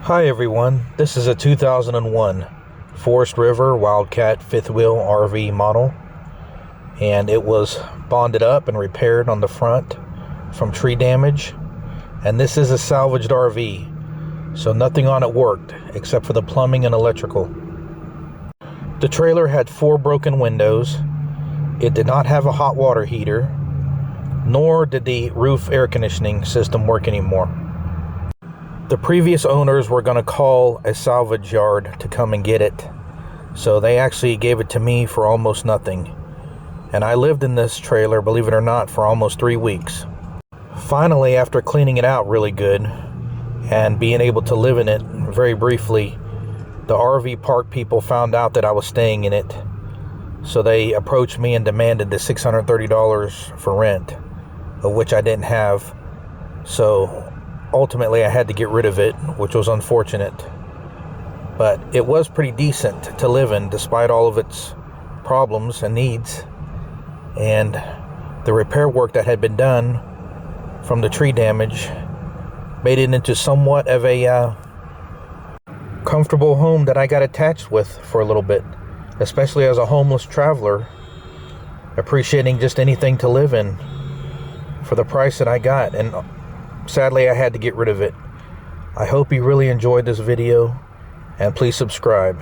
Hi everyone, this is a 2001 Forest River Wildcat fifth wheel RV model, and it was bonded up and repaired on the front from tree damage. And this is a salvaged RV, so nothing on it worked except for the plumbing and electrical. The trailer had 4 broken windows. It did not have a hot water heater, nor did the roof air conditioning system work anymore. The previous owners were going to call a salvage yard to come and get it, so they actually gave it to me for almost nothing. And I lived in this trailer, believe it or not, for almost 3 weeks. Finally, after cleaning it out really good and being able to live in it very briefly, the RV park people found out that I was staying in it, so they approached me and demanded the $630 for rent, of which I didn't have. So ultimately I had to get rid of it, which was unfortunate. But it was pretty decent to live in despite all of its problems and needs. And the repair work that had been done from the tree damage made it into somewhat of a comfortable home that I got attached with for a little bit, especially as a homeless traveler, appreciating just anything to live in for the price that I got. And sadly, I had to get rid of it. I hope you really enjoyed this video, and please subscribe.